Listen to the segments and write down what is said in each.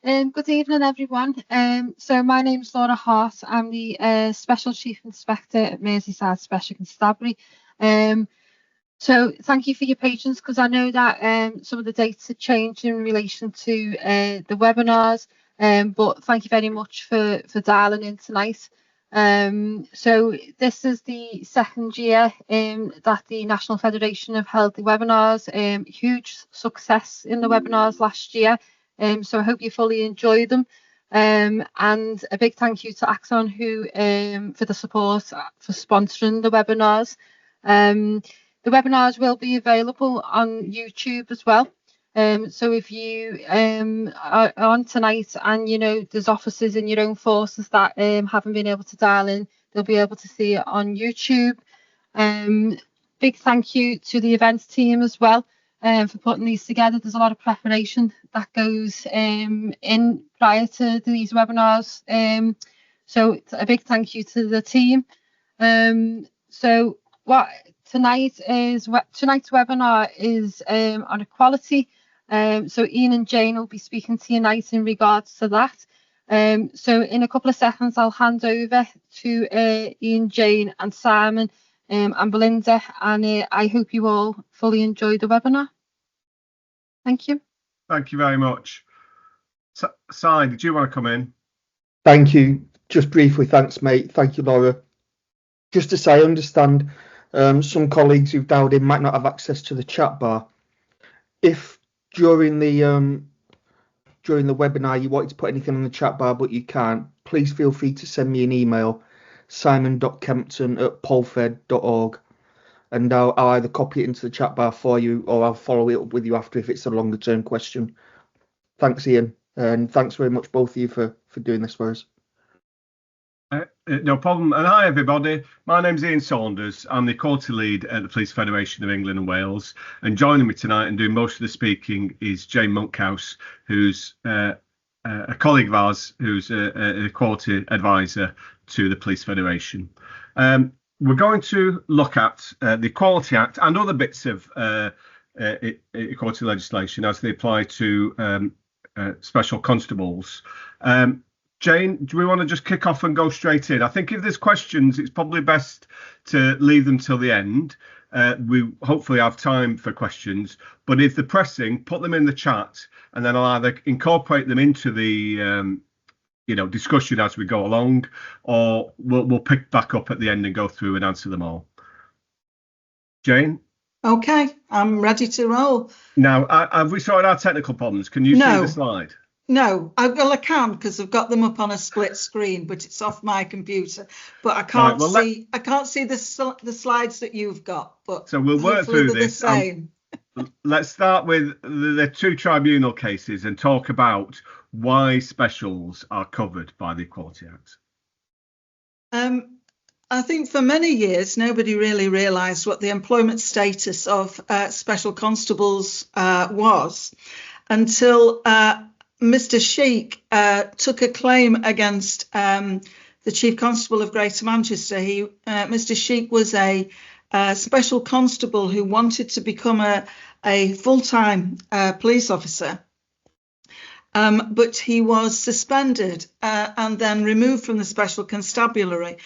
Good evening, everyone. So my name's Laura Hart. I'm the Special Chief Inspector at Merseyside Special Constabulary. So thank you for your patience, because I know that some of the dates have changed in relation to the webinars, but thank you very much for dialing in tonight. So this is the second year that the National Federation have held the webinars. Huge success in the webinars last year. So I hope you fully enjoy them. And a big thank you to Axon who for the support for sponsoring the webinars. The webinars will be available on YouTube as well. So if you are on tonight and you know there's officers in your own forces that haven't been able to dial in, they'll be able to see it on YouTube. Big thank you to the events team as well for putting these together. There's a lot of preparation that goes in prior to these webinars. So a big thank you to the team. So what tonight's webinar is on equality. So Ian and Jane will be speaking to you tonight in regards to that. So in a couple of seconds, I'll hand over to Ian, Jane and Simon and Belinda, and I hope you all fully enjoy the webinar. Thank you. Thank you very much. Si, did you want to come in? Thank you. Just briefly, thanks, mate. Thank you, Laura. Just to say, I understand some colleagues who've dialed in might not have access to the chat bar. If during the webinar you wanted to put anything on the chat bar but you can't, please feel free to send me an email, simon.kempton@polfed.org, and I'll either copy it into the chat bar for you or I'll follow it up with you after if it's a longer term question. Thanks, Ian, and thanks very much both of you for doing this for us. No problem. And hi, everybody. My name's Ian Saunders. I'm the Equality Lead at the Police Federation of England and Wales. And joining me tonight and doing most of the speaking is Jane Monkhouse, who's a colleague of ours, who's an equality advisor to the Police Federation. We're going to look at the Equality Act and other bits of equality legislation as they apply to special constables. Jane, do we want to just kick off and go straight in? I think if there's questions, it's probably best to leave them till the end. We hopefully have time for questions, but if they're pressing, put them in the chat, and then I'll either incorporate them into the discussion as we go along, or we'll pick back up at the end and go through and answer them all. Jane? Okay, I'm ready to roll. Now, have we sorted our technical problems? Can you see the slide? No, I can, because I've got them up on a split screen, but it's off my computer. But I can't I can't see the slides that you've got. But so we'll work through this. Let's start with the two tribunal cases and talk about why specials are covered by the Equality Act. I think for many years nobody really realised what the employment status of special constables was until Mr. Sheik took a claim against the Chief Constable of Greater Manchester. Mr. Sheik was a special constable who wanted to become a full-time police officer, but he was suspended and then removed from the Special Constabulary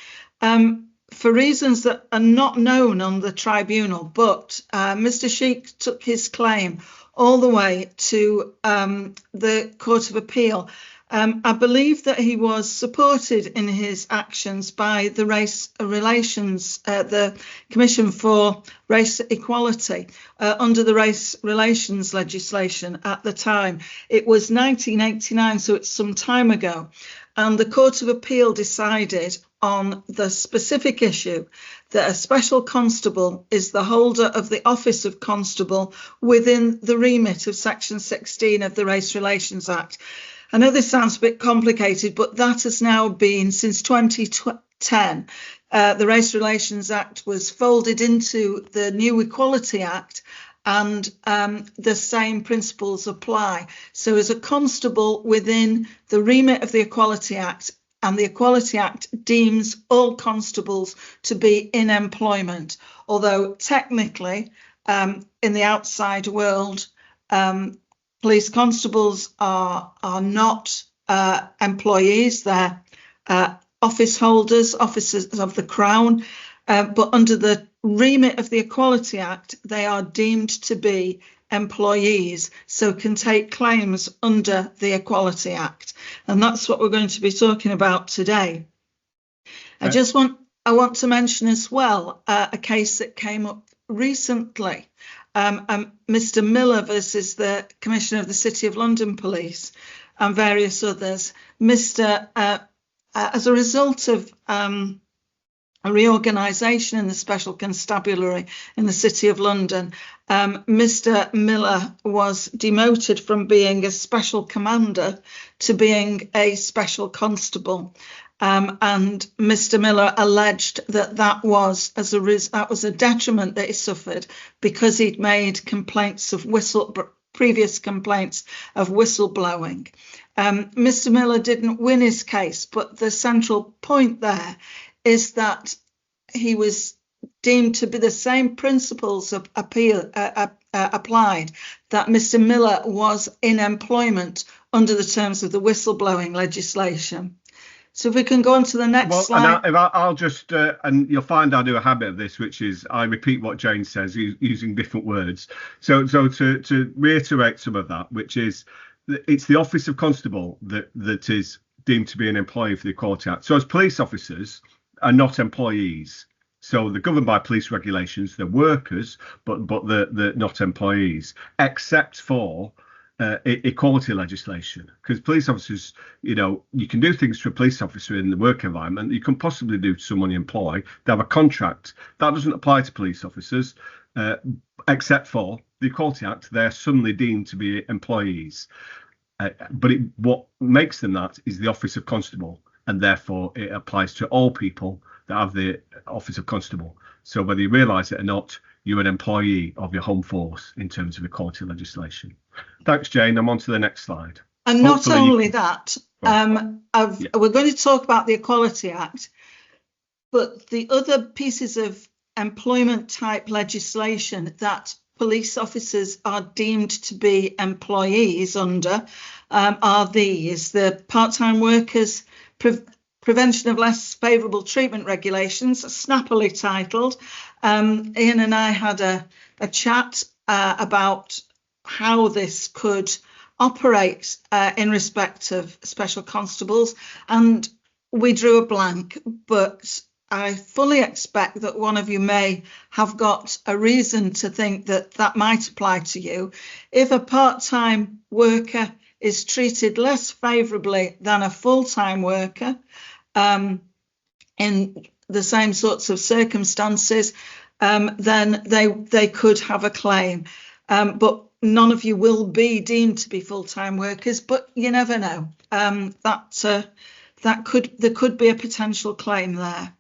for reasons that are not known on the tribunal. But Mr. Sheik took his claim all the way to the Court of Appeal. I believe that he was supported in his actions by the Race Relations, the Commission for Race Equality, under the Race Relations legislation at the time. It was 1989, so it's some time ago. And the Court of Appeal decided on the specific issue that a special constable is the holder of the office of constable within the remit of Section 16 of the Race Relations Act. I know this sounds a bit complicated, but that has now been since 2010. The Race Relations Act was folded into the new Equality Act, and the same principles apply. So as a constable within the remit of the Equality Act, and the Equality Act deems all constables to be in employment, although technically in the outside world police constables are not employees. They're office holders, officers of the Crown, but under the remit of the Equality Act, they are deemed to be employees, so can take claims under the Equality Act. And that's what we're going to be talking about today. Right. I want to mention as well a case that came up recently, Mr. Miller versus the Commissioner of the City of London Police and various others. As a result of a reorganisation in the Special Constabulary in the City of London, Mr. Miller was demoted from being a special commander to being a special constable. And Mr. Miller alleged that was a detriment that he suffered because he'd made complaints of previous complaints of whistleblowing. Mr. Miller didn't win his case, but the central point there is that he was deemed to be the same principles of appeal applied, that Mr. Miller was in employment under the terms of the whistleblowing legislation. So if we can go on to the next slide. I'll just, and you'll find I do a habit of this, which is I repeat what Jane says using different words. So to reiterate some of that, which is it's the Office of Constable that is deemed to be an employee for the Equality Act. So as police officers are not employees. So they're governed by police regulations. They're workers, but they're not employees, except for equality legislation, because police officers, you can do things to a police officer in the work environment that you can possibly do to someone you employ. They have a contract that doesn't apply to police officers, except for the Equality Act. They're suddenly deemed to be employees, but what makes them that is the Office of Constable, and therefore it applies to all people that have the Office of Constable. So whether you realise it or not, you're an employee of your home force in terms of equality legislation. Thanks, Jane. I'm on to the next slide. And not only that, we're going to talk about the Equality Act, but the other pieces of employment type legislation that police officers are deemed to be employees under are these: the Part-Time Workers Prevention of Less Favourable Treatment Regulations, snappily titled. Ian and I had a chat about how this could operate in respect of special constables, and we drew a blank, but I fully expect that one of you may have got a reason to think that might apply to you. If a part-time worker is treated less favourably than a full-time worker in the same sorts of circumstances, then they could have a claim. But none of you will be deemed to be full-time workers, but you never know. There could be a potential claim there.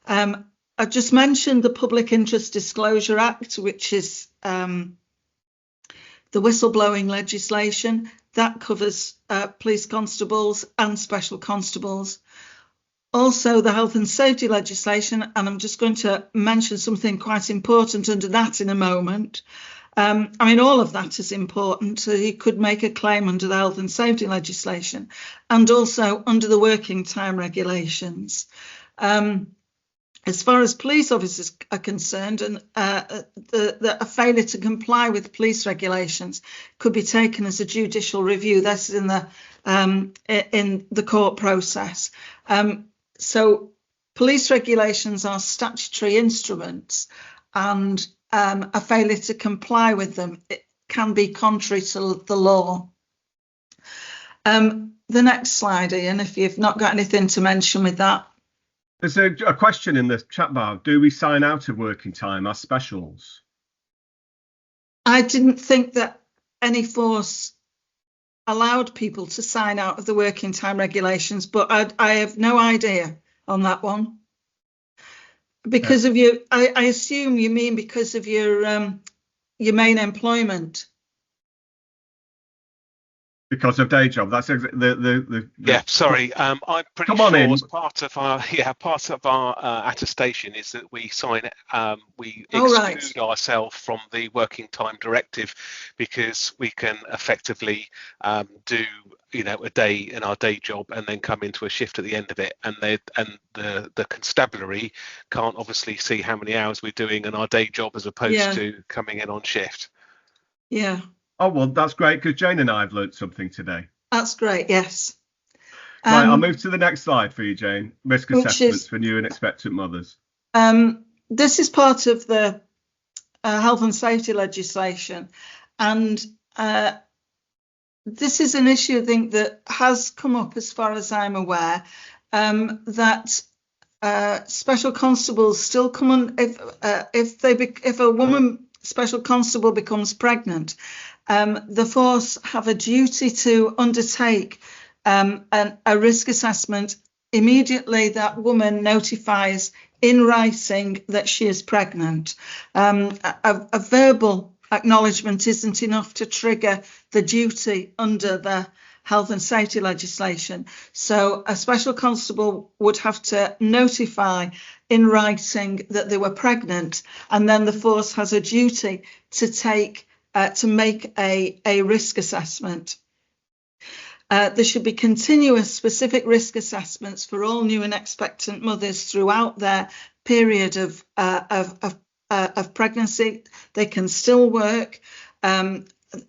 I just mentioned the Public Interest Disclosure Act, which is the whistleblowing legislation that covers police constables and special constables. Also, the health and safety legislation, and I'm just going to mention something quite important under that in a moment. All of that is important. So you could make a claim under the health and safety legislation and also under the working time regulations. As far as police officers are concerned, and a failure to comply with police regulations could be taken as a judicial review. This is in the court process. So police regulations are statutory instruments, and a failure to comply with them, it can be contrary to the law. The next slide, Ian, if you've not got anything to mention with that. There's a question in the chat bar. Do we sign out of working time as specials? I didn't think that any force allowed people to sign out of the working time regulations, but I have no idea on that one. Because of your, I assume you mean because of your main employment. because of day job. That's the Yeah, sorry. I'm pretty Come on sure in. as part of our attestation is that we sign we Oh, exclude right. ourselves from the working time directive, because we can effectively do a day in our day job and then come into a shift at the end of it, and the constabulary can't obviously see how many hours we're doing in our day job as opposed Yeah. to coming in on shift. Yeah, Oh, well, that's great, because Jane and I have learnt something today. that's great. Yes. Right, I'll move to the next slide for you, Jane. Risk Which assessments is- for new and expectant mothers. This is part of the health and safety legislation, and this is an issue, I think, that has come up, as far as I'm aware, that special constables still come on if a woman special constable becomes pregnant, the force have a duty to undertake a risk assessment immediately that woman notifies in writing that she is pregnant. A verbal acknowledgement isn't enough to trigger the duty under the health and safety legislation. So a special constable would have to notify in writing that they were pregnant, and then the force has a duty to make a risk assessment. There should be continuous specific risk assessments for all new and expectant mothers throughout their period of pregnancy. They can still work.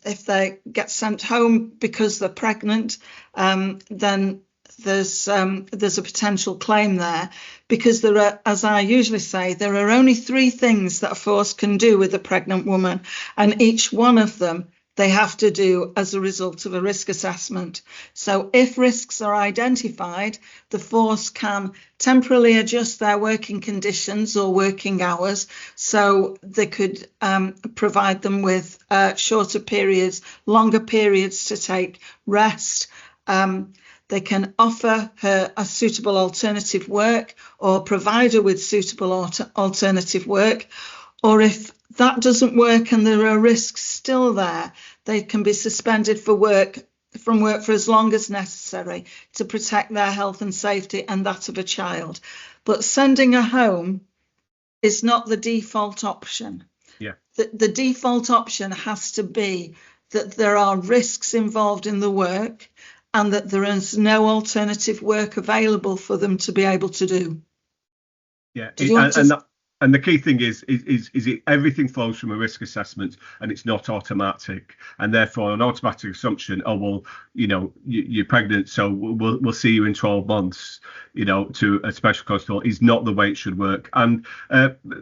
If they get sent home because they're pregnant, then there's a potential claim there, because there are, as I usually say, there are only 3 things that a force can do with a pregnant woman, and each one of them they have to do as a result of a risk assessment. So if risks are identified, the force can temporarily adjust their working conditions or working hours, so they could provide them with shorter periods, longer periods to take rest. They can offer her a suitable alternative work or provide her with suitable alternative work. Or if that doesn't work and there are risks still there, they can be suspended from work for as long as necessary to protect their health and safety and that of a child. But sending her home is not the default option. Yeah. The default option has to be that there are risks involved in the work and that there is no alternative work available for them to be able to do. Yeah, and the key thing is everything flows from a risk assessment, and it's not automatic, and therefore an automatic assumption, oh well, you're pregnant, so we'll see you in 12 months, to a special constable, is not the way it should work. And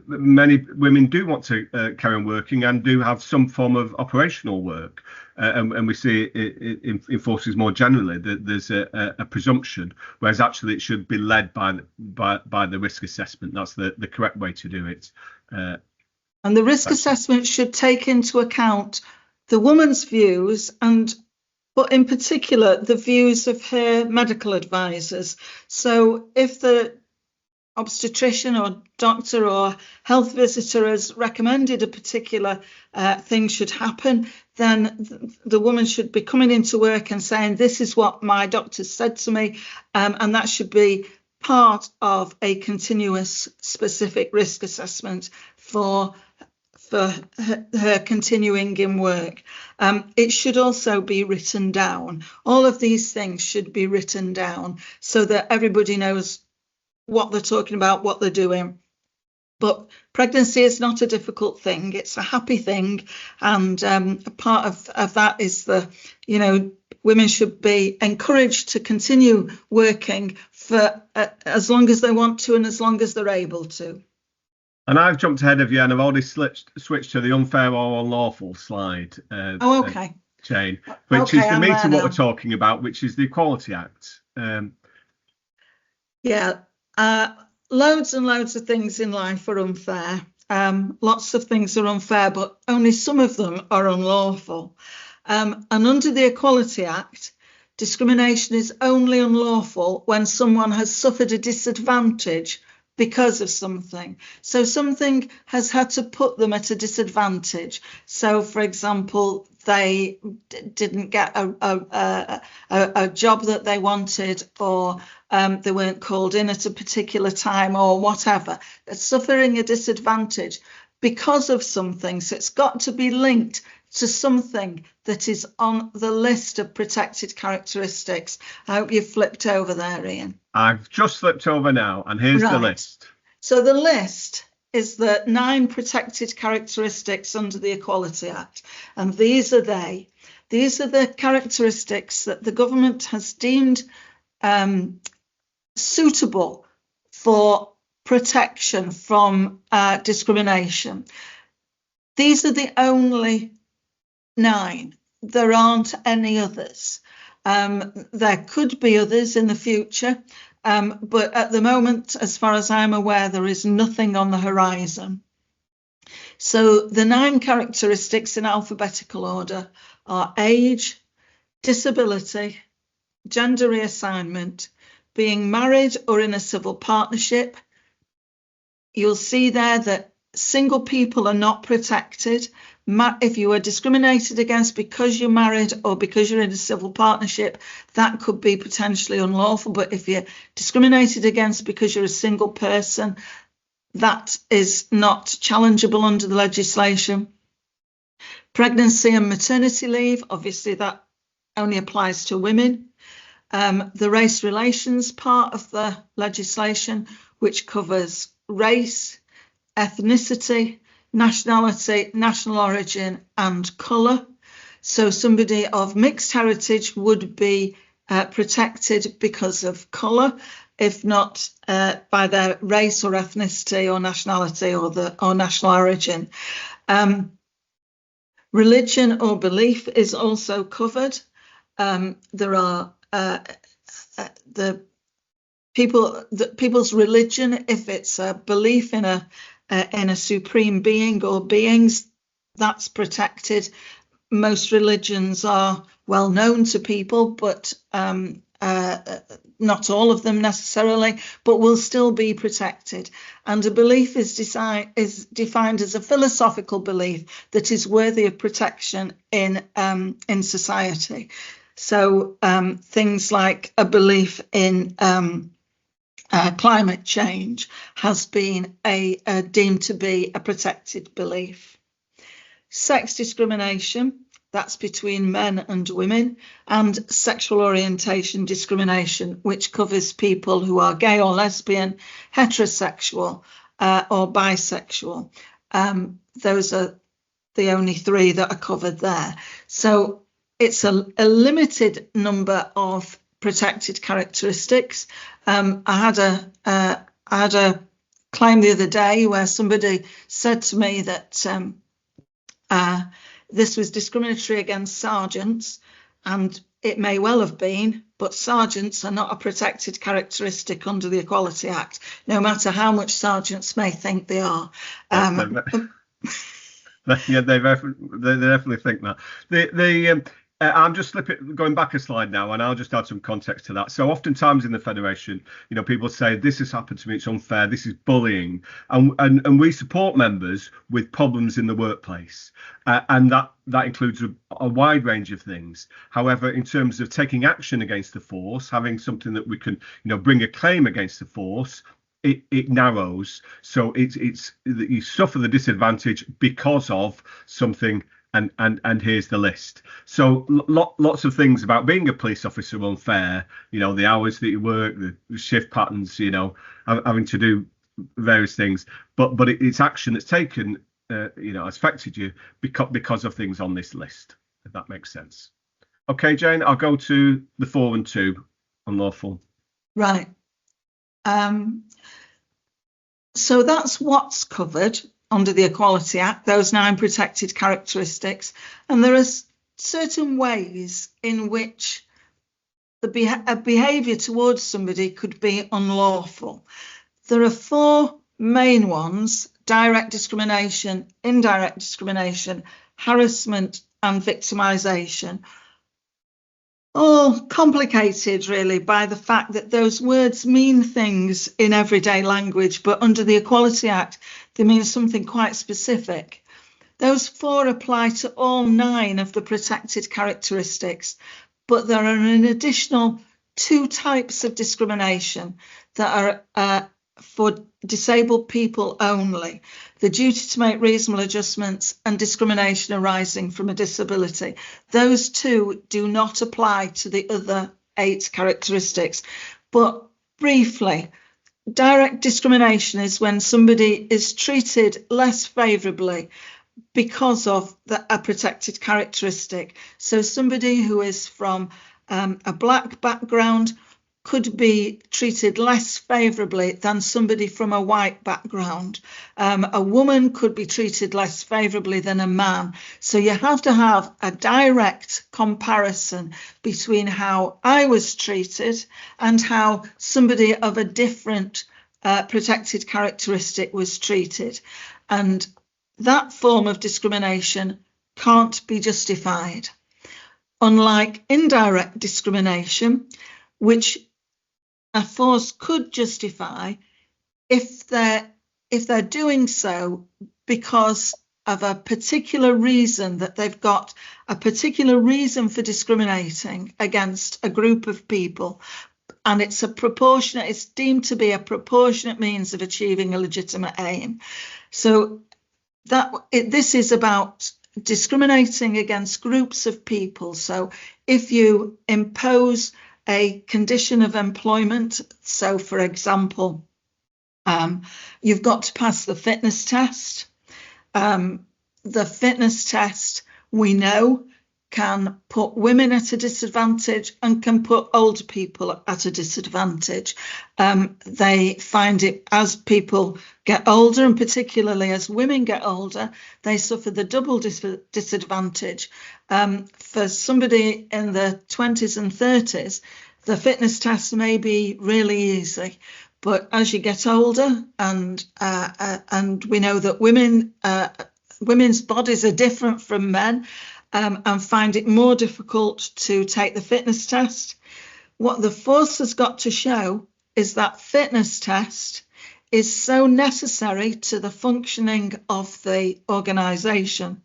many women do want to carry on working and do have some form of operational work, and we see it in forces more generally that there's a presumption, whereas actually it should be led by the risk assessment. That's the correct way to do it. And the risk assessment should take into account the woman's views, but in particular the views of her medical advisors. So if the obstetrician or doctor or health visitor has recommended a particular thing should happen, then the woman should be coming into work and saying, this is what my doctor said to me, and that should be part of a continuous specific risk assessment for her continuing in work. It should also be written down. All of these things should be written down so that everybody knows what they're talking about, what they're doing. But pregnancy is not a difficult thing. It's a happy thing. And part of that is women should be encouraged to continue working for as long as they want to and as long as they're able to. And I've jumped ahead of you, and I've already switched to the unfair or unlawful slide. Okay. Jane, which is the meat of what we're talking about, which is the Equality Act. Loads and loads of things in life are unfair. Lots of things are unfair, but only some of them are unlawful. And under the Equality Act, discrimination is only unlawful when someone has suffered a disadvantage because of something. So something has had to put them at a disadvantage. So, for example, they didn't get a job that they wanted, or they weren't called in at a particular time, or whatever. They're suffering a disadvantage because of something. So it's got to be linked to something that is on the list of protected characteristics. I hope you've flipped over there, Ian. I've just flipped over now, and here's the list. So the list is the 9 protected characteristics under the Equality Act, and these are they. These are the characteristics that the government has deemed suitable for protection from discrimination. These are the only 9. There aren't any others. There could be others in the future, but at the moment, as far as I'm aware, there is nothing on the horizon. So the 9 characteristics in alphabetical order are age, disability, gender reassignment, being married or in a civil partnership. You'll see there that single people are not protected. If you are discriminated against because you're married or because you're in a civil partnership, that could be potentially unlawful. But if you're discriminated against because you're a single person, that is not challengeable under the legislation. Pregnancy and maternity leave, obviously that only applies to women. The race relations part of the legislation, which covers race, ethnicity, nationality, national origin and colour. So somebody of mixed heritage would be protected because of colour, if not by their race or ethnicity or nationality or national origin. Religion or belief is also covered. There are people's religion, if it's a belief in a supreme being or beings, that's protected. Most religions are well known to people, but not all of them necessarily, but will still be protected. And a belief is defined as a philosophical belief that is worthy of protection in society. So things like a belief in climate change has been deemed to be a protected belief. Sex discrimination, that's between men and women, and sexual orientation discrimination, which covers people who are gay or lesbian, heterosexual or bisexual. Those are the only 3 that are covered there. So it's a limited number of protected characteristics. I had a claim the other day where somebody said to me that this was discriminatory against sergeants, and it may well have been, but sergeants are not a protected characteristic under the Equality Act, no matter how much sergeants may think they are. Yeah, they definitely think that. I'm just going back a slide now, and I'll just add some context to that. So oftentimes in the Federation, people say this has happened to me, it's unfair, this is bullying, and we support members with problems in the workplace, and that includes a wide range of things. However, in terms of taking action against the force, having something that we can bring a claim against the force, it narrows. So it's you suffer the disadvantage because of something. And here's the list. So lots of things about being a police officer are unfair. The hours that you work, the shift patterns, having to do various things. But it's action that's taken, has affected you because of things on this list. If that makes sense. Okay, Jane, I'll go to the 4 and 2 unlawful. Right. So that's what's covered under the Equality Act, those 9 protected characteristics. And there are certain ways in which a behaviour towards somebody could be unlawful. There are 4 main ones: direct discrimination, indirect discrimination, harassment and victimisation. all complicated really by the fact that those words mean things in everyday language, but under the Equality Act, they mean something quite specific. Those 4 apply to all 9 of the protected characteristics, but there are an additional 2 types of discrimination that are for disabled people only: the duty to make reasonable adjustments and discrimination arising from a disability. Those 2 do not apply to the other 8 characteristics. But briefly, direct discrimination is when somebody is treated less favourably because of a protected characteristic. So somebody who is from a black background could be treated less favourably than somebody from a white background. A woman could be treated less favourably than a man. So you have to have a direct comparison between how I was treated and how somebody of a different protected characteristic was treated. And that form of discrimination can't be justified. Unlike indirect discrimination, which a force could justify if they're doing so because of a particular reason, that they've got a particular reason for discriminating against a group of people, and it's deemed to be a proportionate means of achieving a legitimate aim. So this is about discriminating against groups of people. So if you impose a condition of employment, so for example, you've got to pass the fitness test. The fitness test, we know, can put women at a disadvantage and can put older people at a disadvantage. They find it, as people get older, and particularly as women get older, they suffer the double disadvantage. For somebody in the 20s and 30s, the fitness test may be really easy. But as you get older, and we know that women's bodies are different from men, and find it more difficult to take the fitness test, what the force has got to show is that fitness test is so necessary to the functioning of the organisation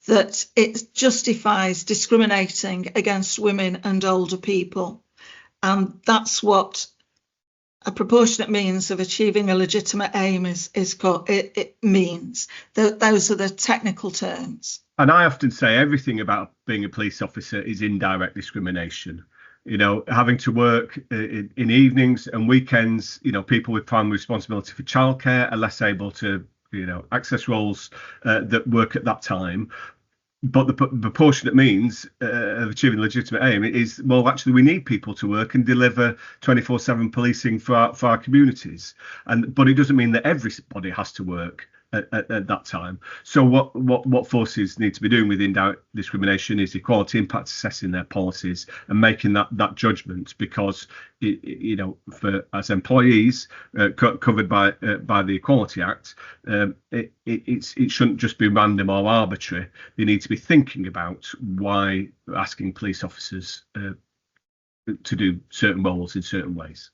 that it justifies discriminating against women and older people. And that's what a proportionate means of achieving a legitimate aim is called. It means. Those are the technical terms. And I often say everything about being a police officer is indirect discrimination. You know, having to work in evenings and weekends, you know, people with primary responsibility for childcare are less able to, you know, access roles that work at that time. But the proportionate means of achieving legitimate aim is, well, actually, we need people to work and deliver 24/7 policing for our communities. But it doesn't mean that everybody has to work at that time. So what forces need to be doing with indirect discrimination is equality impact assessing their policies and making that judgment, because you know, for as employees covered by the Equality Act, it shouldn't just be random or arbitrary. They need to be thinking about why asking police officers to do certain roles in certain ways.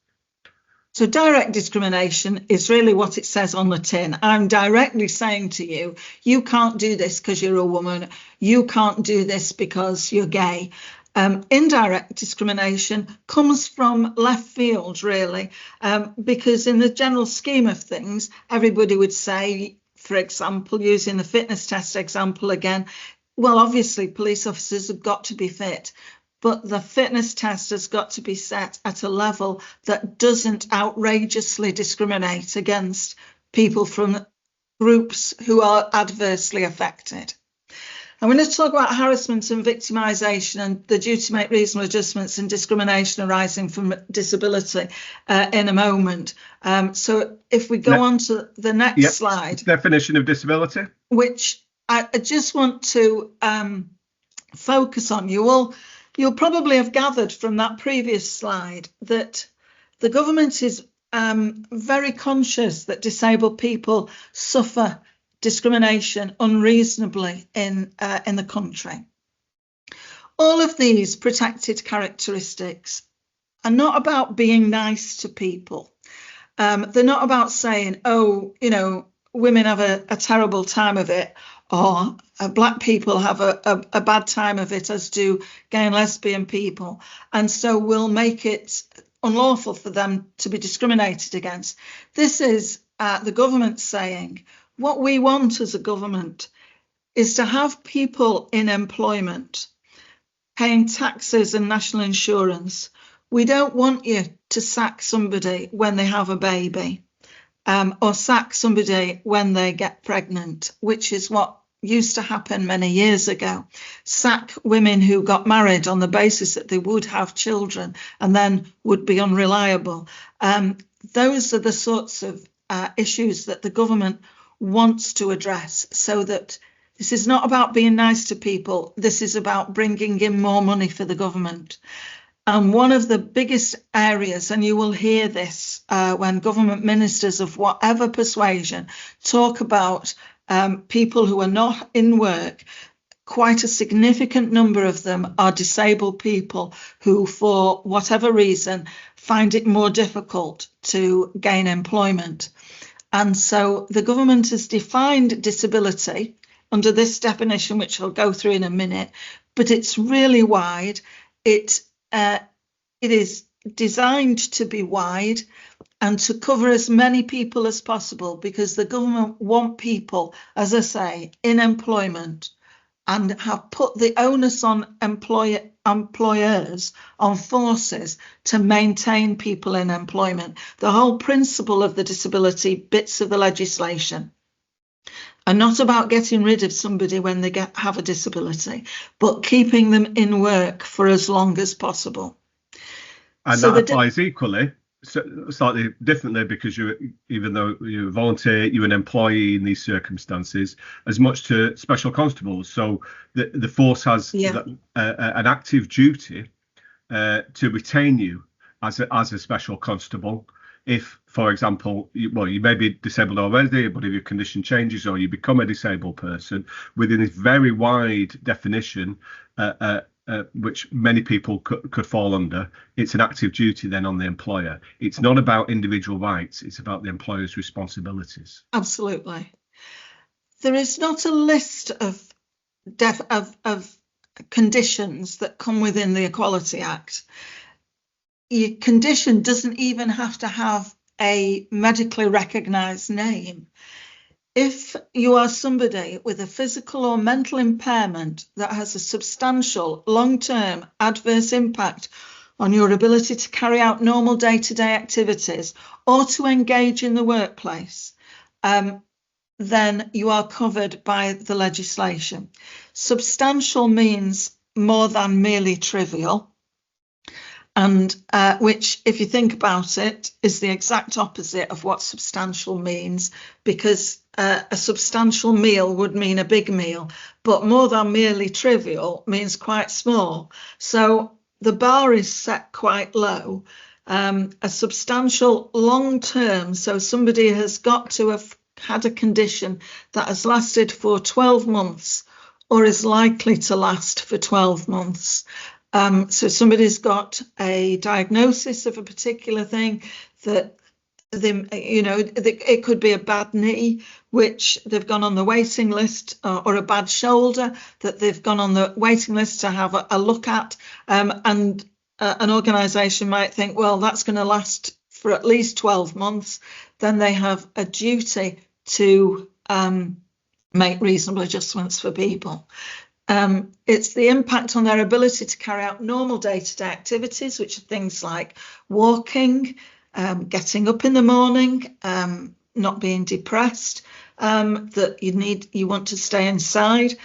So direct discrimination is really what it says on the tin. I'm directly saying to you, you can't do this because you're a woman. You can't do this because you're gay. Indirect discrimination comes from left field, really, because in the general scheme of things, everybody would say, for example, using the fitness test example again, well, obviously, police officers have got to be fit. But the fitness test has got to be set at a level that doesn't outrageously discriminate against people from groups who are adversely affected. I'm going to talk about harassment and victimisation and the duty to make reasonable adjustments and discrimination arising from disability in a moment. So if we go on to the next slide. Definition of disability. Which I just want to focus on. You'll probably have gathered from that previous slide that the government is very conscious that disabled people suffer discrimination unreasonably in the country. All of these protected characteristics are not about being nice to people. They're not about saying, oh, women have a terrible time of it, or black people have a bad time of it, as do gay and lesbian people, and so we'll make it unlawful for them to be discriminated against. This is the government saying, what we want as a government is to have people in employment paying taxes and national insurance. We don't want you to sack somebody when they have a baby, or sack somebody when they get pregnant, which is what used to happen many years ago. Sack women who got married on the basis that they would have children and then would be unreliable. Those are the sorts of issues that the government wants to address, so that this is not about being nice to people. This is about bringing in more money for the government. And one of the biggest areas, and you will hear this when government ministers of whatever persuasion talk about people who are not in work, quite a significant number of them are disabled people who, for whatever reason, find it more difficult to gain employment. And so the government has defined disability under this definition, which I'll go through in a minute, but it's really wide. It is designed to be wide and to cover as many people as possible, because the government want people, as I say, in employment, and have put the onus on employers, on forces, to maintain people in employment. The whole principle of the disability bits of the legislation are not about getting rid of somebody when they have a disability, but keeping them in work for as long as possible. And so that applies equally, slightly differently, because even though you're a volunteer, you're an employee in these circumstances, as much to special constables. So the force has an active duty to retain you as a special constable. If, for example, you may be disabled already, but if your condition changes or you become a disabled person, within this very wide definition, which many people could fall under, it's an active duty then on the employer. It's not about individual rights, it's about the employer's responsibilities. Absolutely. There is not a list of conditions that come within the Equality Act. Your condition doesn't even have to have a medically recognised name. If you are somebody with a physical or mental impairment that has a substantial long-term adverse impact on your ability to carry out normal day-to-day activities or to engage in the workplace, then you are covered by the legislation. Substantial means more than merely trivial. And which, if you think about it, is the exact opposite of what substantial means, because a substantial meal would mean a big meal, but more than merely trivial means quite small. So the bar is set quite low. A substantial long term, so somebody has got to have had a condition that has lasted for 12 months or is likely to last for 12 months. So somebody's got a diagnosis of a particular thing that it could be a bad knee, which they've gone on the waiting list, or a bad shoulder that they've gone on the waiting list to have a look at. And an organisation might think, well, that's going to last for at least 12 months. Then they have a duty to make reasonable adjustments for people. It's the impact on their ability to carry out normal day-to-day activities, which are things like walking, getting up in the morning, not being depressed, that you want to stay inside,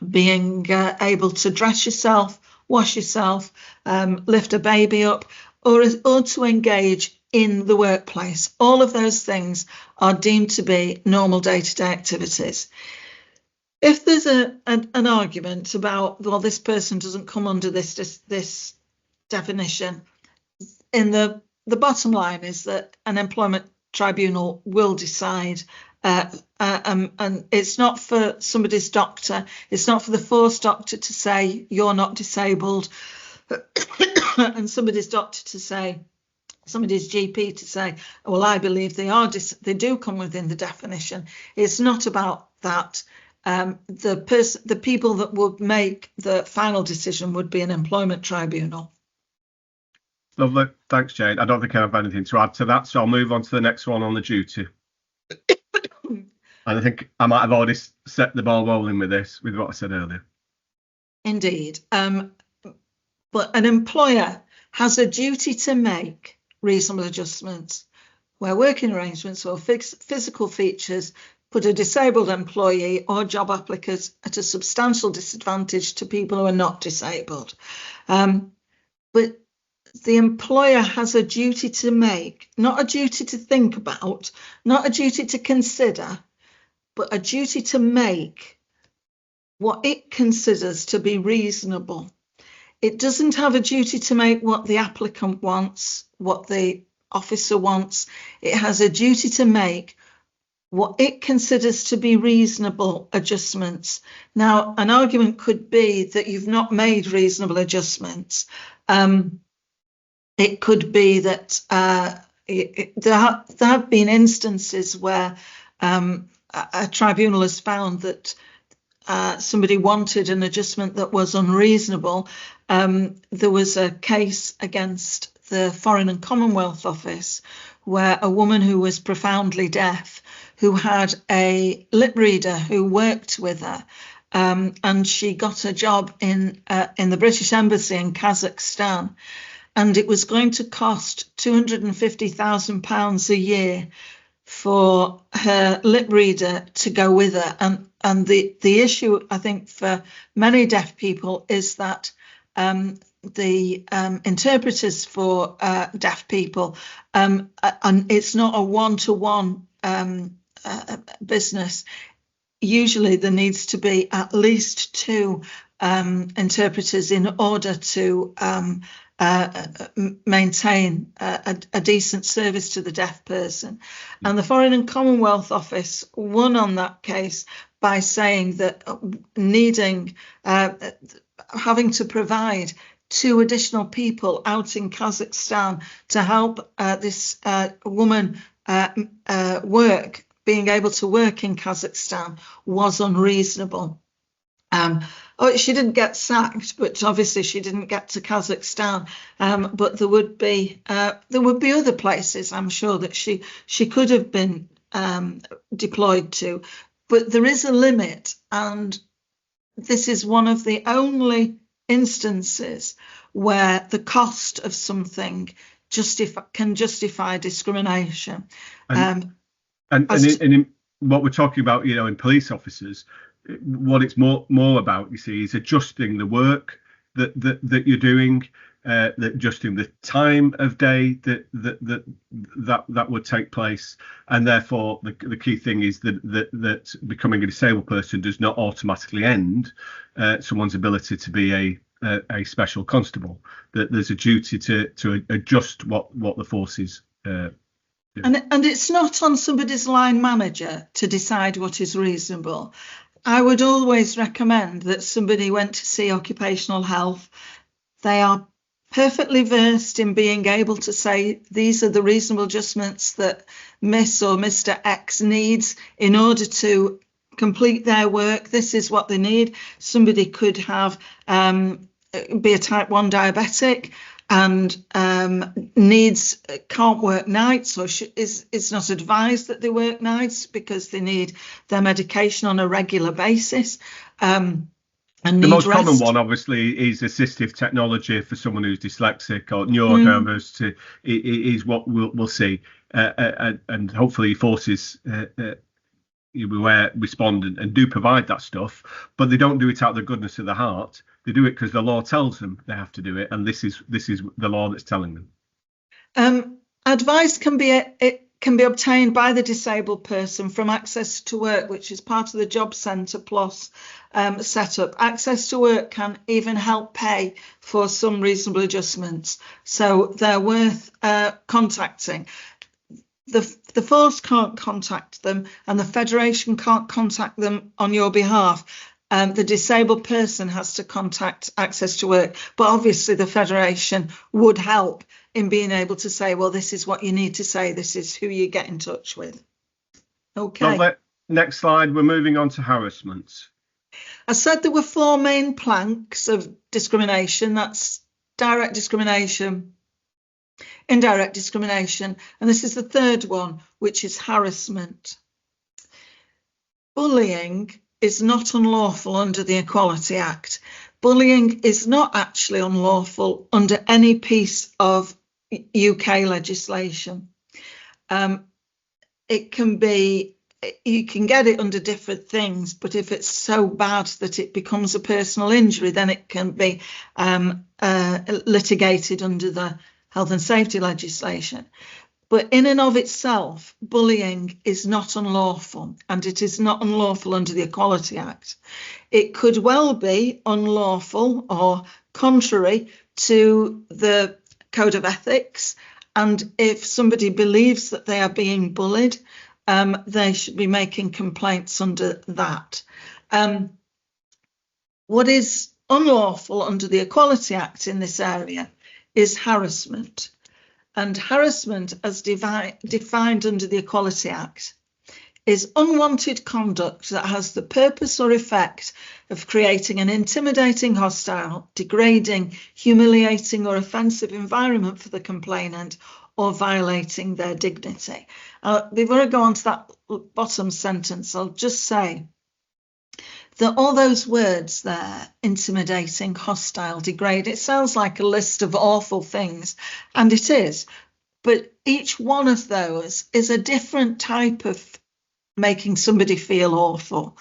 being able to dress yourself, wash yourself, lift a baby up, or to engage in the workplace. All of those things are deemed to be normal day-to-day activities. If there's an argument about, well, this person doesn't come under this definition, in the bottom line is that an employment tribunal will decide And it's not for somebody's doctor, it's not for the force doctor to say you're not disabled, and somebody's doctor to say, somebody's GP to say, well, I believe they do come within the definition. It's not about that. The people that would make the final decision would be an employment tribunal. Lovely. Thanks, Jane. I don't think I have anything to add to that, so I'll move on to the next one on the duty. And I think I might have already set the ball rolling with this, with what I said earlier. Indeed. But an employer has a duty to make reasonable adjustments where working arrangements or physical features put a disabled employee or job applicant at a substantial disadvantage to people who are not disabled. But the employer has a duty to make, not a duty to think about, not a duty to consider, but a duty to make what it considers to be reasonable. It doesn't have a duty to make what the applicant wants, what the officer wants. It has a duty to make what it considers to be reasonable adjustments. Now, an argument could be that you've not made reasonable adjustments. It could be that there have been instances where a tribunal has found that somebody wanted an adjustment that was unreasonable. There was a case against the Foreign and Commonwealth Office where a woman who was profoundly deaf, who had a lip reader who worked with her, and she got a job in the British Embassy in Kazakhstan, and it was going to cost £250,000 a year for her lip reader to go with her. And the issue, I think, for many deaf people is that the interpreters for deaf people, and it's not a one-to-one business. Usually there needs to be at least two interpreters in order to maintain a decent service to the deaf person. And the Foreign and Commonwealth Office won on that case by saying that having to provide two additional people out in Kazakhstan to help this woman being able to work in Kazakhstan was unreasonable. She didn't get sacked, but obviously she didn't get to Kazakhstan. But there would be other places, I'm sure, that she could have been deployed to. But there is a limit, and this is one of the only instances where the cost of something can justify discrimination. And in what we're talking about, in police officers, what it's more about, you see, is adjusting the work that you're doing, adjusting the time of day that would take place, and therefore the key thing is that becoming a disabled person does not automatically end someone's ability to be a special constable. That there's a duty to adjust what the forces. And it's not on somebody's line manager to decide what is reasonable. I would always recommend that somebody went to see occupational health. They are perfectly versed in being able to say these are the reasonable adjustments that Miss or Mr. X needs in order to complete their work. This is what they need. Somebody could have be a type 1 diabetic and can't work nights, or is not advised that they work nights because they need their medication on a regular basis. And the most common one, obviously, is assistive technology for someone who's dyslexic or neurodiverse. Is what we'll see, and hopefully forces respond and do provide that stuff, but they don't do it out of the goodness of their heart. They do it because the law tells them they have to do it, and this is the law that's telling them. Advice can be obtained by the disabled person from Access to Work, which is part of the Job Centre Plus setup. Access to Work can even help pay for some reasonable adjustments, so they're worth contacting. the force can't contact them and the Federation can't contact them on your behalf. The disabled person has to contact Access to Work, but obviously the Federation would help in being able to say, well, this is what you need to say, this is who you get in touch with. Okay. Well, next slide, we're moving on to harassment. I said there were 4 main planks of discrimination. That's direct discrimination, indirect discrimination, and this is the third one, which is harassment. Bullying is not unlawful under the Equality Act. Bullying is not actually unlawful under any piece of UK legislation. It can be, you can get it under different things, but if it's so bad that it becomes a personal injury, then it can be litigated under the health and safety legislation. But in and of itself, bullying is not unlawful, and it is not unlawful under the Equality Act. It could well be unlawful or contrary to the Code of Ethics, and if somebody believes that they are being bullied, they should be making complaints under that. What is unlawful under the Equality Act in this area is harassment. And harassment, as defined under the Equality Act, is unwanted conduct that has the purpose or effect of creating an intimidating, hostile, degrading, humiliating or offensive environment for the complainant or violating their dignity. Before I go on to that bottom sentence, I'll just say that all those words there, intimidating, hostile, degrade, it sounds like a list of awful things, and it is, but each one of those is a different type of making somebody feel awful.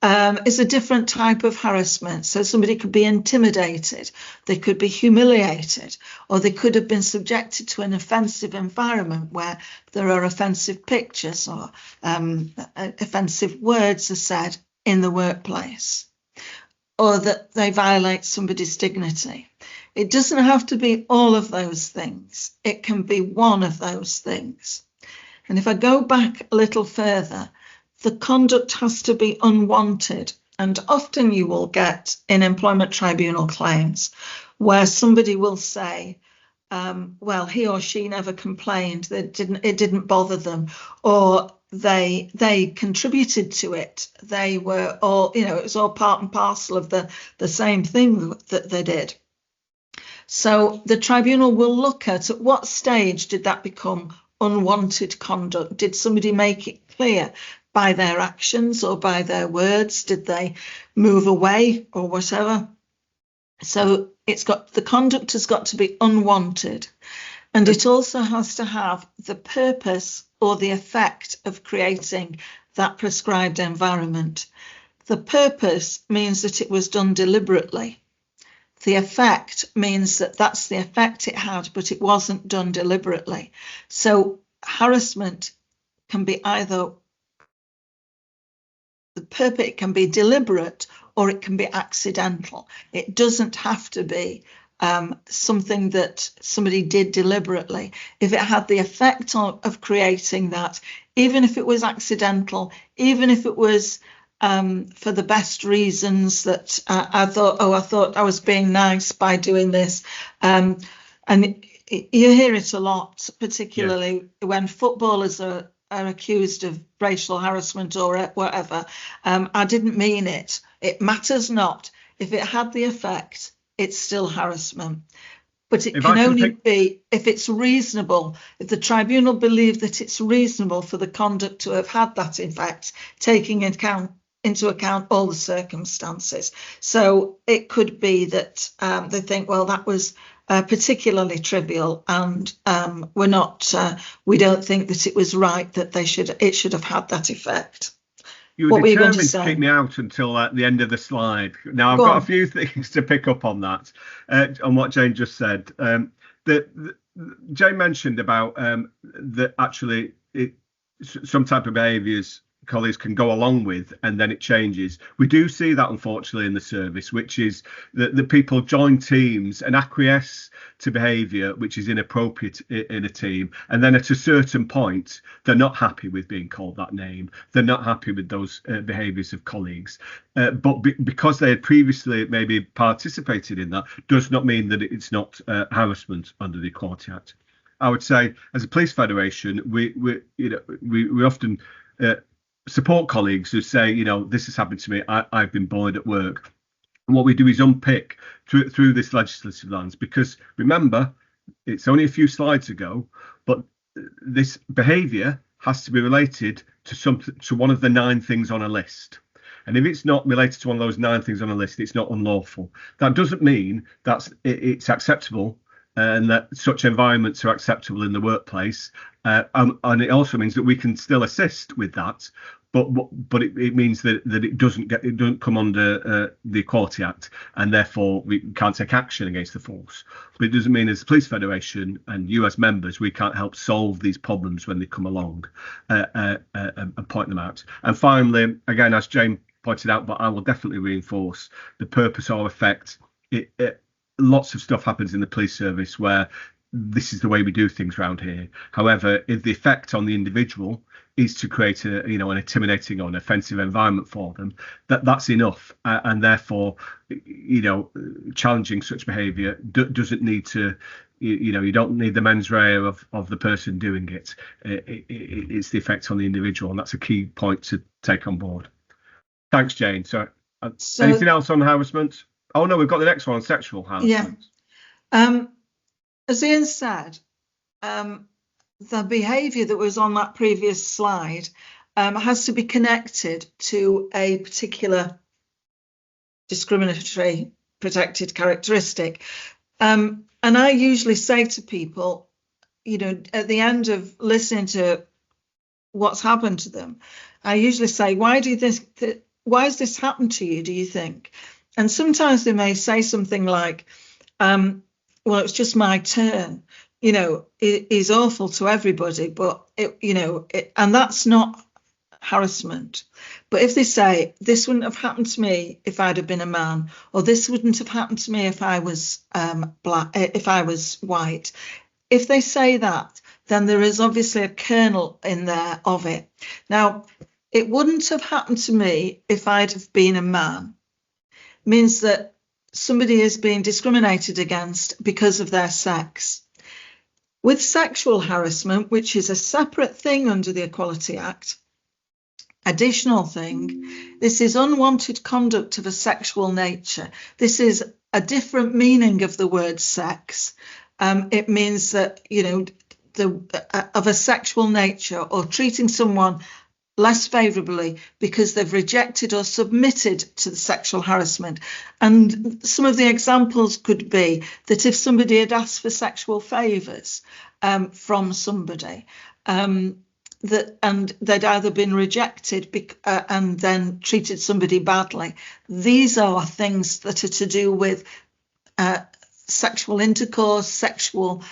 Is a different type of harassment. So somebody could be intimidated, they could be humiliated, or they could have been subjected to an offensive environment where there are offensive pictures or offensive words are said in the workplace, or that they violate somebody's dignity. It doesn't have to be all of those things. It can be one of those things. And if I go back a little further, the conduct has to be unwanted. And often you will get in employment tribunal claims where somebody will say, well, he or she never complained, it didn't bother them, or they contributed to it. They were all, it was all part and parcel of the same thing that they did. So the tribunal will look at what stage did that become unwanted conduct? Did somebody make it clear by their actions or by their words? Did they move away or whatever? So the conduct has got to be unwanted, and it also has to have the purpose or the effect of creating that prescribed environment. The purpose means that it was done deliberately. The effect means that that's the effect it had, but it wasn't done deliberately. So harassment can be either the purpose, it can be deliberate or it can be accidental. It doesn't have to be something that somebody did deliberately. If it had the effect of creating that, even if it was accidental, even if it was for the best reasons that I thought I was being nice by doing this. And you hear it a lot, particularly when footballers are accused of racial harassment or whatever. I didn't mean it. It matters not. If it had the effect, it's still harassment. But it can only be if it's reasonable, if the tribunal believe that it's reasonable for the conduct to have had that effect, taking into account all the circumstances. So it could be that they think, well, that was particularly trivial, and we don't think that it was right that it should have had that effect. You were determined to kick me out until the end of the slide. Now I've got a few things to pick up on that, on what Jane just said. Jane mentioned about that actually some type of behaviours colleagues can go along with, and then it changes. We do see that, unfortunately, in the service, which is that the people join teams and acquiesce to behaviour which is inappropriate in a team, and then at a certain point they're not happy with being called that name, they're not happy with those behaviours of colleagues, but because they had previously maybe participated in that does not mean that it's not harassment under the Equality Act. I would say, as a police federation, we often support colleagues who say, this has happened to me, I've been bullied at work. And what we do is unpick through this legislative lens, because remember, it's only a few slides ago, but this behaviour has to be related to one of the 9 things on a list. And if it's not related to one of those 9 things on a list, it's not unlawful. That doesn't mean that it's acceptable and that such environments are acceptable in the workplace. And it also means that we can still assist with that. But it means that it doesn't come under the Equality Act, and therefore we can't take action against the force. But it doesn't mean, as a police federation and you as members, we can't help solve these problems when they come along and point them out. And finally, again, as Jane pointed out, but I will definitely reinforce the purpose or effect. Lots of stuff happens in the police service where this is the way we do things around here. However, if the effect on the individual is to create an intimidating or an offensive environment for them, that's enough, and therefore, challenging such behaviour doesn't need to. You don't need the mens rea of the person doing it. It's the effect on the individual, and that's a key point to take on board. Thanks, Jane. So anything else on harassment? Oh no, we've got the next one on sexual harassment. Yeah. As Ian said, the behaviour that was on that previous slide has to be connected to a particular discriminatory protected characteristic. And I usually say to people, at the end of listening to what's happened to them, I usually say, why has this happened to you, do you think? And sometimes they may say something like, well, it's just my turn. It is awful to everybody, but and that's not harassment. But if they say, this wouldn't have happened to me if I'd have been a man, or this wouldn't have happened to me if I was black, if I was white, if they say that, then there is obviously a kernel in there of it. Now, it wouldn't have happened to me if I'd have been a man means that somebody is being discriminated against because of their sex. With sexual harassment, which is a separate thing under the Equality Act, additional thing, this is unwanted conduct of a sexual nature. This is a different meaning of the word sex. It means that, of a sexual nature, or treating someone less favourably because they've rejected or submitted to the sexual harassment. And some of the examples could be that if somebody had asked for sexual favours from somebody, and they'd either been rejected and then treated somebody badly. These are things that are to do with sexual intercourse, sexual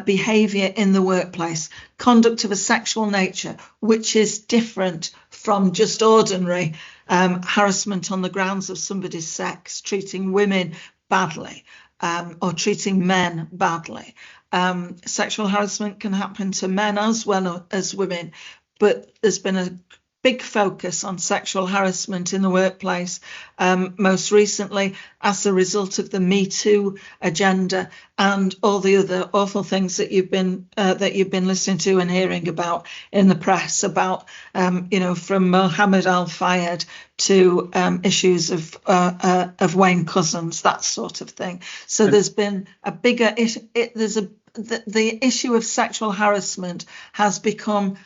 behaviour in the workplace, conduct of a sexual nature, which is different from just ordinary harassment on the grounds of somebody's sex, treating women badly or treating men badly. Sexual harassment can happen to men as well as women, but there's been a big focus on sexual harassment in the workplace, most recently as a result of the Me Too agenda and all the other awful things that you've been listening to and hearing about in the press about, from Mohammed Al-Fayed to issues of Wayne Couzens, that sort of thing. So there's been a bigger the issue of sexual harassment has become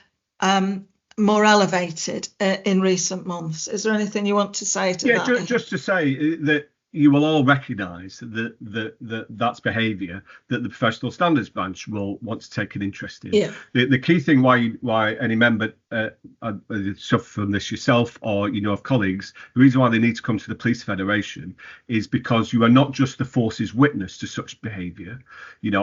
more elevated in recent months. Is there anything you want to say to that? Yeah, just to say that you will all recognise that that's behaviour that the Professional Standards Branch will want to take an interest in. Yeah. The key thing why any member suffer from this yourself or of colleagues, the reason why they need to come to the Police Federation is because you are not just the force's witness to such behaviour.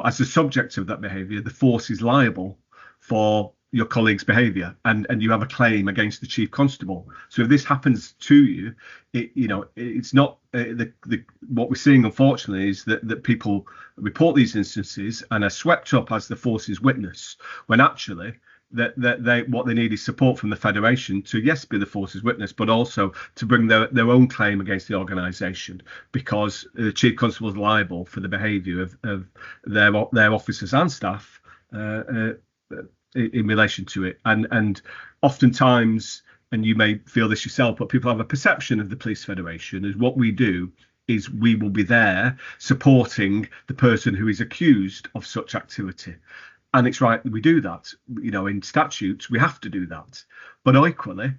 As the subject of that behaviour, the force is liable for your colleague's behaviour, and you have a claim against the chief constable. So if this happens to you, it's not what we're seeing, unfortunately, is that people report these instances and are swept up as the force's witness, when actually that they what they need is support from the federation to, yes, be the force's witness, but also to bring their own claim against the organisation, because the chief constable is liable for the behaviour of their officers and staff in relation to it. And oftentimes, and you may feel this yourself, but people have a perception of the police federation as what we do is we will be there supporting the person who is accused of such activity. And it's right that we do that. In statutes, we have to do that. But equally,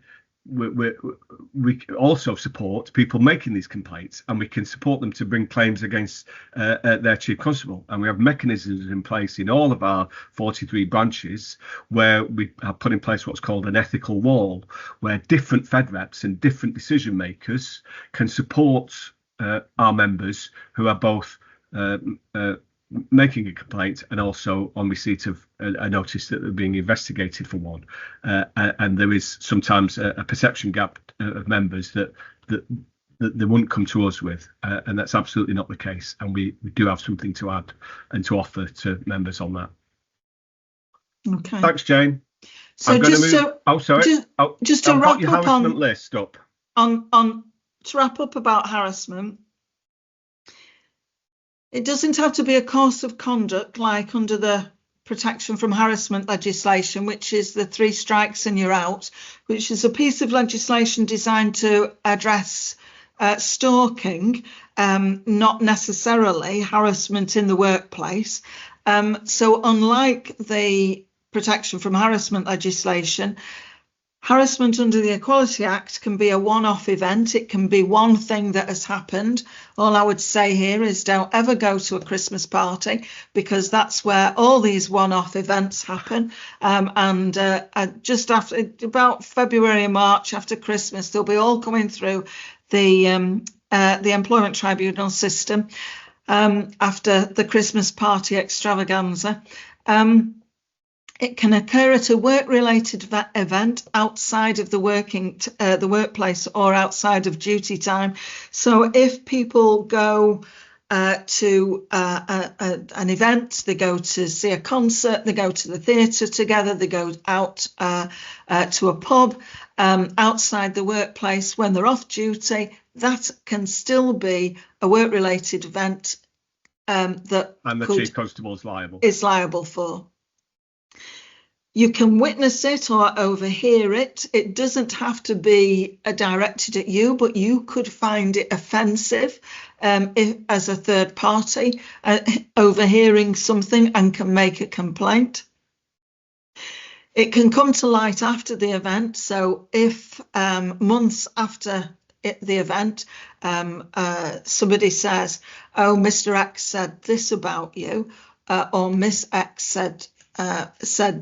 we also support people making these complaints, and we can support them to bring claims against their chief constable. And we have mechanisms in place in all of our 43 branches where we have put in place what's called an ethical wall, where different fed reps and different decision makers can support our members who are both making a complaint and also on receipt of a notice that they're being investigated for one. And there is sometimes a perception gap of members that they wouldn't come to us with, and that's absolutely not the case. And we do have something to add and to offer to members on that. Okay. Thanks, Jane. So I'm just just to wrap your up harassment list up. To wrap up about harassment, it doesn't have to be a course of conduct like under the protection from harassment legislation, which is the 3 strikes and you're out, which is a piece of legislation designed to address stalking, not necessarily harassment in the workplace. So unlike the protection from harassment legislation, harassment under the Equality Act can be a one-off event. It can be one thing that has happened. All I would say here is don't ever go to a Christmas party, because that's where all these one-off events happen. And just after about February and March, after Christmas, they'll be all coming through the employment tribunal system after the Christmas party extravaganza. It can occur at a work-related event outside of the workplace or outside of duty time. So if people go to an event, they go to see a concert, they go to the theatre together, they go out to a pub outside the workplace when they're off duty, that can still be a work-related event that and the chief constable is liable for. You can witness it or overhear it. It doesn't have to be directed at you, but you could find it offensive as a third party overhearing something and can make a complaint. It can come to light after the event. So if months after the event, somebody says, "Oh, Mr. X said this about you," or "Miss X said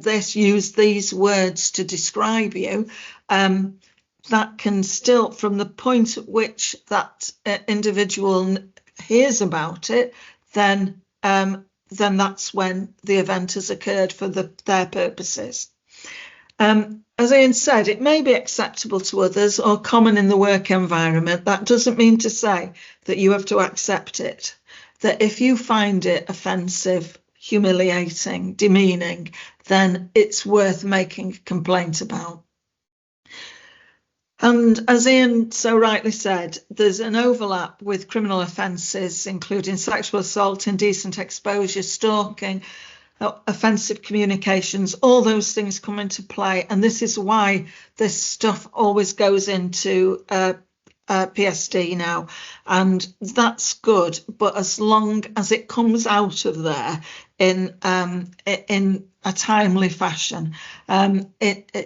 this, used these words to describe you," that can still, from the point at which that individual hears about it, then that's when the event has occurred for their purposes. As Ian said, it may be acceptable to others or common in the work environment. That doesn't mean to say that you have to accept it. That if you find it offensive, humiliating, demeaning, then it's worth making a complaint about. And as Ian so rightly said, there's an overlap with criminal offences, including sexual assault, indecent exposure, stalking, offensive communications. All those things come into play. And this is why this stuff always goes into PSD now, and that's good, but as long as it comes out of there in a timely fashion,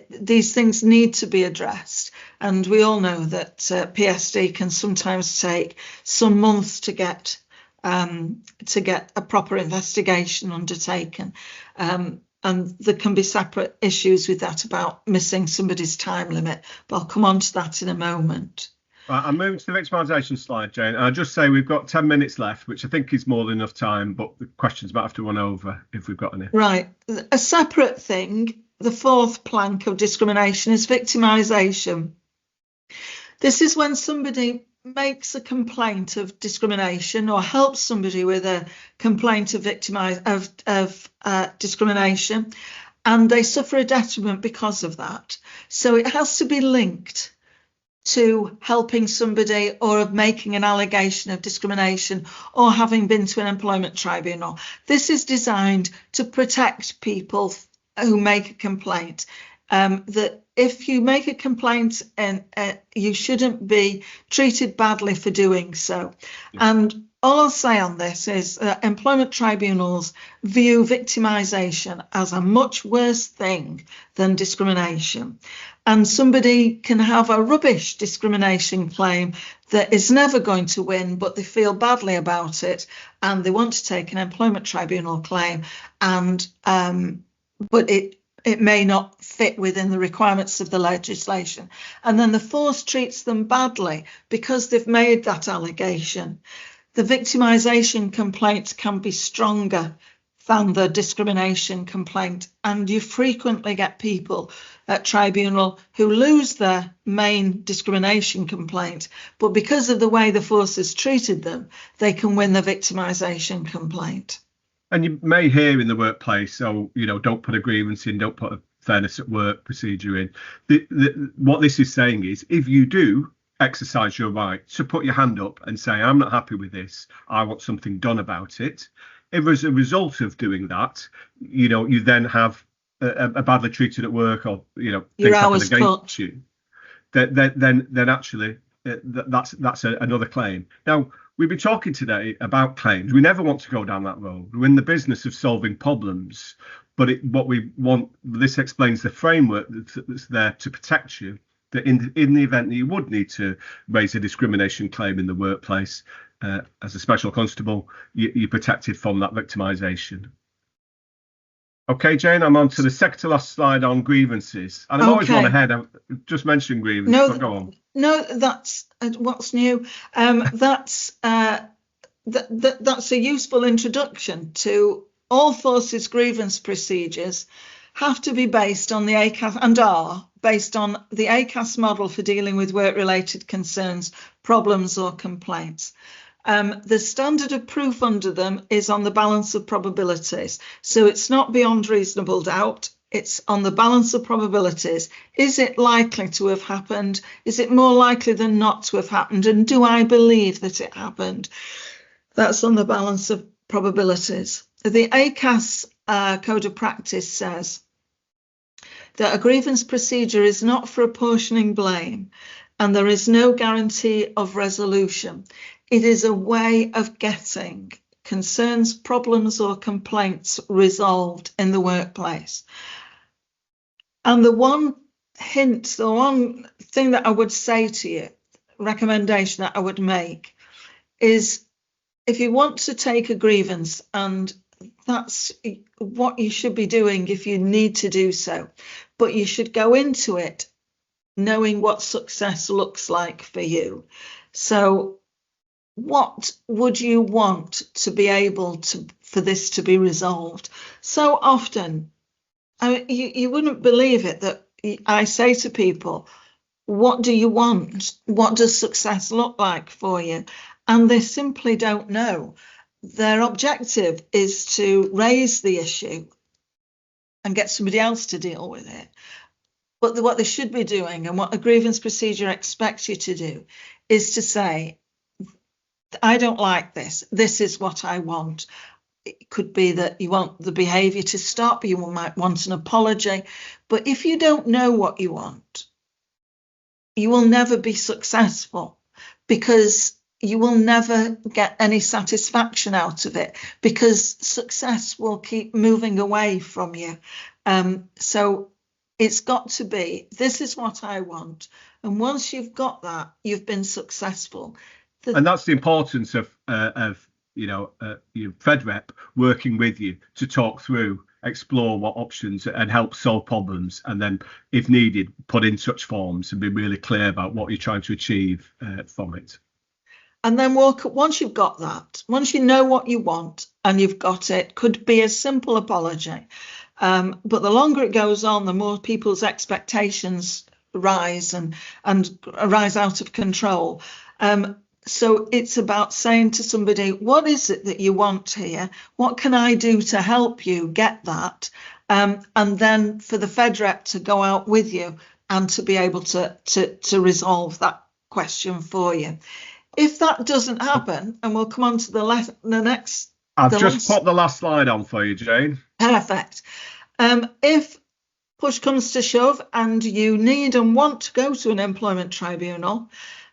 these things need to be addressed. And we all know that PSD can sometimes take some months to get a proper investigation undertaken, and there can be separate issues with that about missing somebody's time limit, but I'll come on to that in a moment. I'm moving to the victimisation slide, Jane. I'll just say we've got 10 minutes left, which I think is more than enough time, but the questions might have to run over if we've got any. Right. A separate thing the fourth plank of discrimination is victimisation. This is when somebody makes a complaint of discrimination or helps somebody with a complaint of discrimination, and they suffer a detriment because of that. So it has to be linked to helping somebody or of making an allegation of discrimination or having been to an employment tribunal. This is designed to protect people who make a complaint. That if you make a complaint, and you shouldn't be treated badly for doing so. Yeah. And all I'll say on this is that employment tribunals view victimisation as a much worse thing than discrimination. And somebody can have a rubbish discrimination claim that is never going to win, but they feel badly about it and they want to take an employment tribunal claim, and but it may not fit within the requirements of the legislation. And then the force treats them badly because they've made that allegation. The victimisation complaint can be stronger than the discrimination complaint, and you frequently get people at tribunal who lose their main discrimination complaint, but because of the way the force has treated them, they can win the victimisation complaint. And you may hear in the workplace, oh, don't put a grievance in, don't put a fairness at work procedure in. What this is saying is, if you do exercise your right to put your hand up and say, I'm not happy with this, I want something done about it. If as a result of doing that, you then have a badly treated at work, or your things hours happen against cut. you, then actually that's another claim. Now, we've been talking today about claims. We never want to go down that road. We're in the business of solving problems, but what we want, this explains the framework that's there to protect you, that in the event that you would need to raise a discrimination claim in the workplace, as a special constable, you're protected from that victimisation. Okay, Jane, I'm on to the second to last slide on grievances. And I've always gone ahead. I've just mentioned grievances, but go on. No, that's what's new. That's a useful introduction to all forces grievance procedures have to be based on the ACAS, and are based on the ACAS model for dealing with work-related concerns, problems or complaints. The standard of proof under them is on the balance of probabilities. So it's not beyond reasonable doubt. It's on the balance of probabilities. Is it likely to have happened? Is it more likely than not to have happened? And do I believe that it happened? That's on the balance of probabilities. The ACAS Code of Practice says that a grievance procedure is not for apportioning blame, and there is no guarantee of resolution. It is a way of getting concerns, problems or complaints resolved in the workplace. And the one hint, the one thing that I would say to you, recommendation that I would make, is if you want to take a grievance, and that's what you should be doing if you need to do so, but you should go into it knowing what success looks like for you. So what would you want to be able to, for this to be resolved? So often, you wouldn't believe it, that I say to people, what do you want? What does success look like for you? And they simply don't know. Their objective is to raise the issue and get somebody else to deal with it. But what they should be doing, and what a grievance procedure expects you to do, is to say, I don't like this. This is what I want. It could be that you want the behaviour to stop. You might want an apology. But if you don't know what you want, you will never be successful, because you will never get any satisfaction out of it, because success will keep moving away from you. So it's got to be, this is what I want. And once you've got that, you've been successful. And that's the importance of your FedRep working with you to talk through, explore what options and help solve problems, and then, if needed, put in such forms and be really clear about what you're trying to achieve from it. And then once you've got that, once you know what you want and you've got it, could be a simple apology. But the longer it goes on, the more people's expectations rise and rise out of control. So it's about saying to somebody, what is it that you want here? What can I do to help you get that? And then for the FedRep to go out with you and to be able to resolve that question for you. If that doesn't happen, and we'll come on to the next. I've just popped the last slide on for you, Jane. Perfect. If push comes to shove and you need and want to go to an employment tribunal,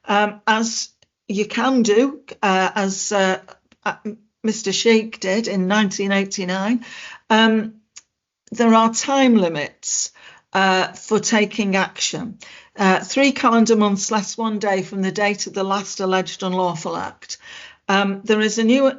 as you can do, as Mr. Sheikh did in 1989, there are time limits for taking action. 3 calendar months less 1 day from the date of the last alleged unlawful act. There is a new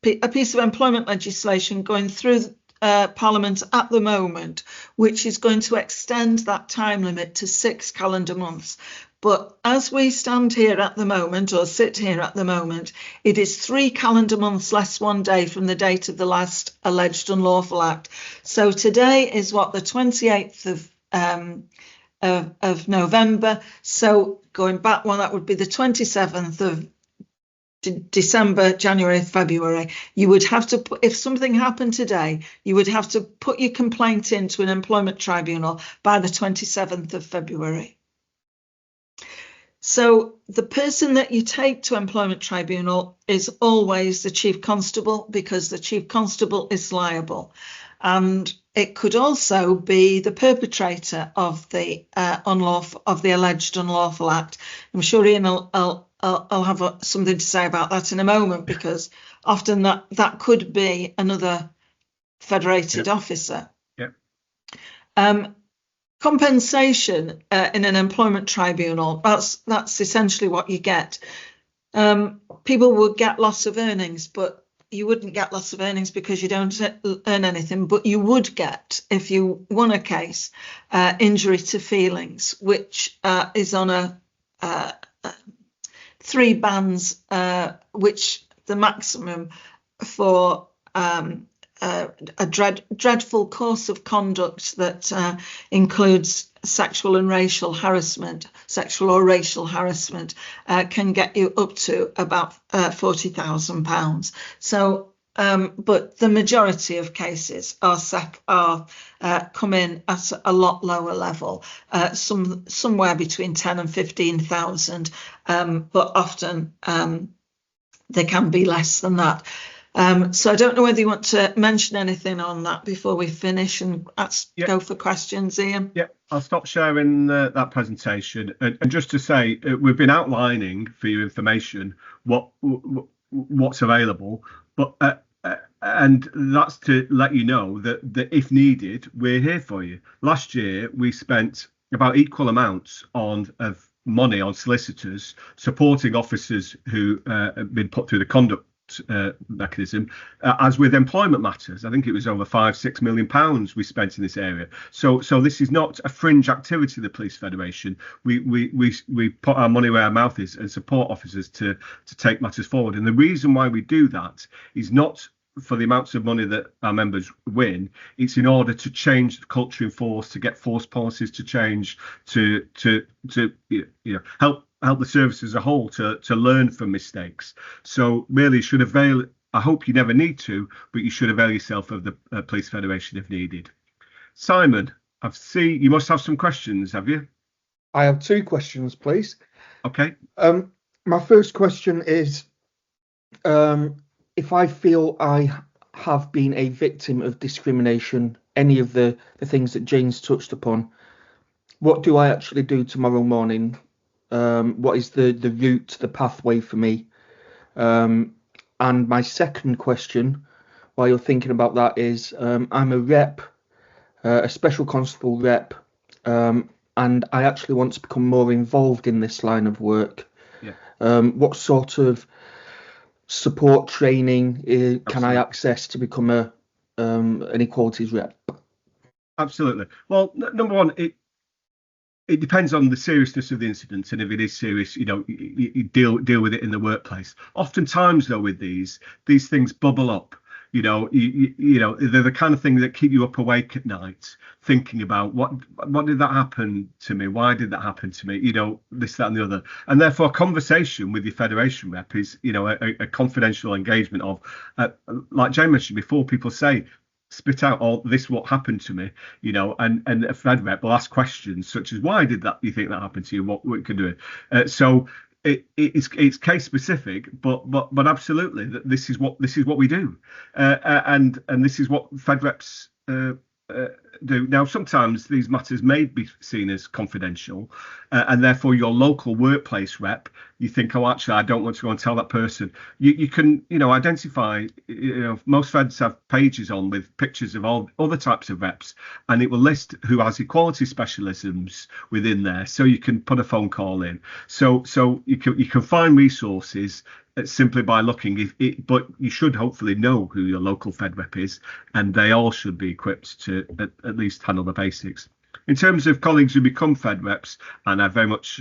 a piece of employment legislation going through Parliament at the moment, which is going to extend that time limit to 6 calendar months. But as we stand here at the moment, or sit here at the moment, it is 3 calendar months less 1 day from the date of the last alleged unlawful act. So today is what, the 28th of November. So going back one, that would be the 27th of December, January, February. You would have to put, if something happened today, you would have to put your complaint into an employment tribunal by the 27th of February. So the person that you take to employment tribunal is always the chief constable, because the chief constable is liable. And it could also be the perpetrator of the alleged unlawful act. I'm sure Ian will have something to say about that in a moment, because often that could be another federated officer. Compensation in an employment tribunal, that's essentially what you get. People would get loss of earnings, but you wouldn't get loss of earnings because you don't earn anything. But you would get, if you won a case, injury to feelings, which is on a 3 bands, which the maximum for a dreadful course of conduct that includes sexual or racial harassment can get you up to about £40,000. So, but the majority of cases are come in at a lot lower level, somewhere between 10 and 15,000, but often they can be less than that. So I don't know whether you want to mention anything on that before we finish and go for questions, Ian. Yeah, I'll stop sharing that presentation. And just to say, we've been outlining for your information what's available, but and that's to let you know that if needed, we're here for you. Last year, we spent about equal amounts of money on solicitors supporting officers who have been put through the conduct mechanism, as with employment matters. I think it was over £5-6 million we spent in this area. So this is not a fringe activity of the Police Federation. We put our money where our mouth is and support officers to take matters forward. And the reason why we do that is not for the amounts of money that our members win. It's in order to change the culture in force, to get force policies to change, to help the service as a whole to learn from mistakes. So really should avail, I hope you never need to, but you should avail yourself of the Police Federation if needed. Simon, I see you must have some questions, have you? I have 2 questions, please. Okay. My first question is, if I feel I have been a victim of discrimination, any of the things that Jane's touched upon, what do I actually do tomorrow morning? What is the route, the pathway for me? And my second question, while you're thinking about that, is I'm a rep, a special constable rep, and I actually want to become more involved in this line of work. Yeah. What sort of support training can I access to become an equalities rep? Absolutely. Well, number one, it depends on the seriousness of the incident, and if it is serious, you deal with it in the workplace. Oftentimes, though, with these things bubble up. They're the kind of thing that keep you up awake at night, thinking about what did that happen to me? Why did that happen to me? This, that, and the other. And therefore, a conversation with your federation rep is, a confidential engagement of, like Jane mentioned before, people say, spit out all this, what happened to me, and a fed rep will ask questions such as, why did that, you think that happened to you? What we can do it. So it's case specific, but absolutely, this is what we do, and this is what fed reps do. Now, sometimes these matters may be seen as confidential, and therefore your local workplace rep, you think, oh, actually, I don't want to go and tell that person. You can, identify, most feds have pages on with pictures of all other types of reps, and it will list who has equality specialisms within there, so you can put a phone call in. So you can find resources simply by looking, but you should hopefully know who your local fed rep is, and they all should be equipped to at least handle the basics. In terms of colleagues who become fed reps, and I very much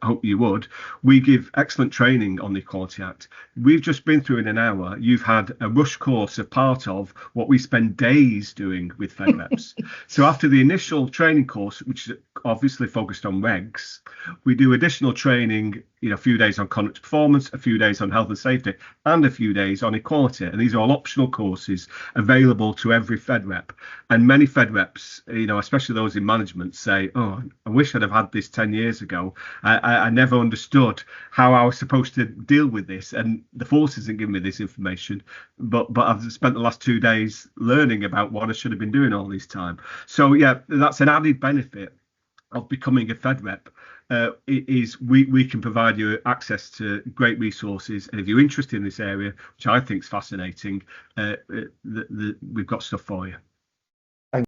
hope you would, we give excellent training on the Equality Act. We've just been through in an hour. You've had a rush course of part of what we spend days doing with fed reps. So after the initial training course, which is obviously focused on regs, we do additional training, a few days on conduct performance, a few days on health and safety, and a few days on equality. And these are all optional courses available to every fed rep. And many fed reps, especially those in management, say, oh, I wish I'd have had this 10 years ago. I never understood how I was supposed to deal with this, and the force isn't giving me this information, but I've spent the last 2 days learning about what I should have been doing all this time. So yeah, that's an added benefit of becoming a fed rep. Is we can provide you access to great resources, and if you're interested in this area, which I think is fascinating, we've got stuff for you.